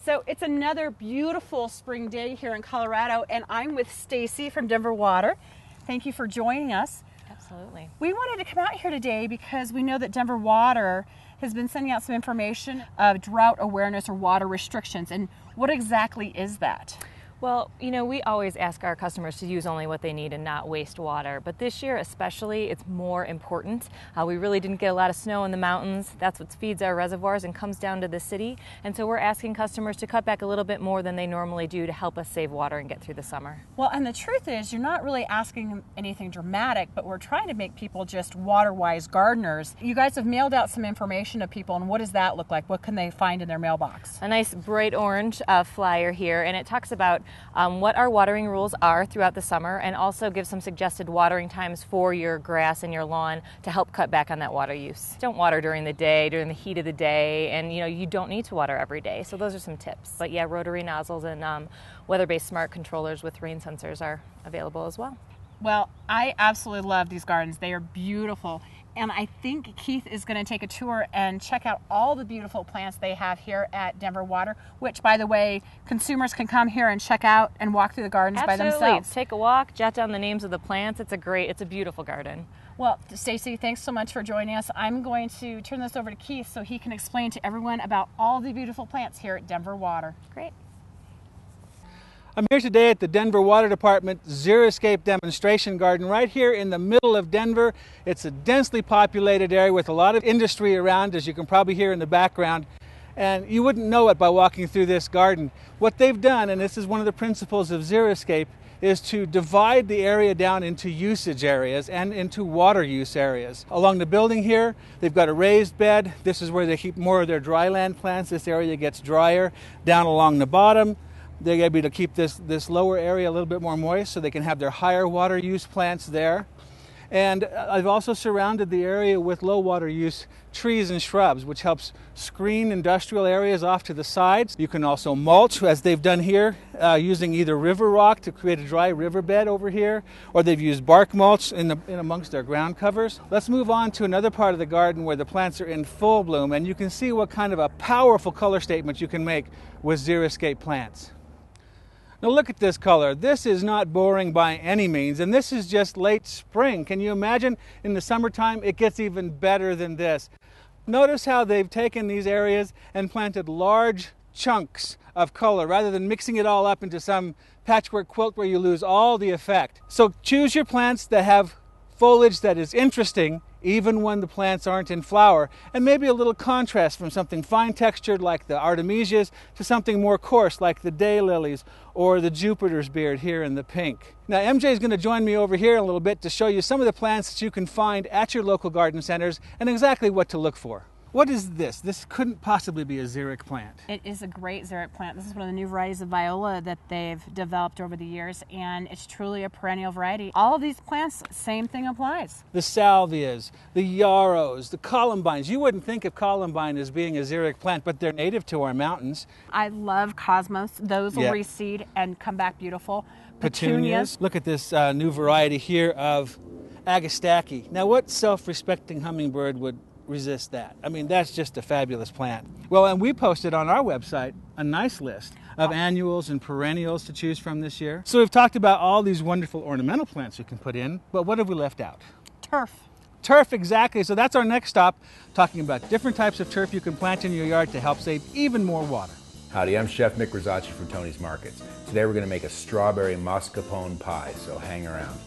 So it's another beautiful spring day here in Colorado, and I'm with Stacy from Denver Water. Thank you for joining us. Absolutely. We wanted to come out here today because we know that Denver Water has been sending out some information of drought awareness or water restrictions. And what exactly is that? Well, you know, we always ask our customers to use only what they need and not waste water. But this year especially, it's more important. We really didn't get a lot of snow in the mountains. That's what feeds our reservoirs and comes down to the city. And so we're asking customers to cut back a little bit more than they normally do to help us save water and get through the summer. Well, and the truth is, you're not really asking anything dramatic, but we're trying to make people just water-wise gardeners. You guys have mailed out some information to people, and what does that look like? What can they find in their mailbox? A nice bright orange flyer here, and it talks about what our watering rules are throughout the summer, and also gives some suggested watering times for your grass and your lawn to help cut back on that water use. Don't water during the day, during the heat of the day, and you know, you don't need to water every day. So those are some tips. But yeah, rotary nozzles and weather-based smart controllers with rain sensors are available as well. Well, I absolutely love these gardens. They are beautiful. And I think Keith is going to take a tour and check out all the beautiful plants they have here at Denver Water, which, by the way, consumers can come here and check out and walk through the gardens by themselves. Take a walk, jot down the names of the plants. It's a beautiful garden. Well, Stacy, thanks so much for joining us. I'm going to turn this over to Keith so he can explain to everyone about all the beautiful plants here at Denver Water. Great. I'm here today at the Denver Water Department Xeriscape demonstration garden right here in the middle of Denver. It's a densely populated area with a lot of industry around, as you can probably hear in the background. And you wouldn't know it by walking through this garden. What they've done, and this is one of the principles of Xeriscape, is to divide the area down into usage areas and into water use areas. Along the building here, they've got a raised bed. This is where they keep more of their dryland plants. This area gets drier. Down along the bottom, they're able to keep this lower area a little bit more moist so they can have their higher water use plants there. And I've also surrounded the area with low water use trees and shrubs, which helps screen industrial areas off to the sides. You can also mulch, as they've done here, using either river rock to create a dry riverbed over here, or they've used bark mulch in amongst their ground covers. Let's move on to another part of the garden where the plants are in full bloom, and you can see what kind of a powerful color statement you can make with Xeriscape plants. Now look at this color. This is not boring by any means, and this is just late spring. Can you imagine in the summertime it gets even better than this? Notice how they've taken these areas and planted large chunks of color rather than mixing it all up into some patchwork quilt where you lose all the effect. So choose your plants that have foliage that is interesting even when the plants aren't in flower, and maybe a little contrast from something fine textured like the artemisias to something more coarse like the daylilies or the Jupiter's beard here in the pink. Now MJ is going to join me over here in a little bit to show you some of the plants that you can find at your local garden centers and exactly what to look for. What is this? This couldn't possibly be a xeric plant. It is a great xeric plant. This is one of the new varieties of viola that they've developed over the years, and it's truly a perennial variety. All of these plants, same thing applies. The salvias, the yarrows, the columbines. You wouldn't think of columbine as being a xeric plant, but they're native to our mountains. I love cosmos. Those will reseed and come back beautiful. Petunias. Look at this new variety here of agastache. Now, what self-respecting hummingbird would resist that? I mean, that's just a fabulous plant. Well, and we posted on our website a nice list of annuals and perennials to choose from this year. So we've talked about all these wonderful ornamental plants you can put in, but what have we left out? Turf. Turf, exactly. So that's our next stop, talking about different types of turf you can plant in your yard to help save even more water. Howdy, I'm Chef Mick Rosacci from Tony's Markets. Today we're going to make a strawberry mascarpone pie, so hang around.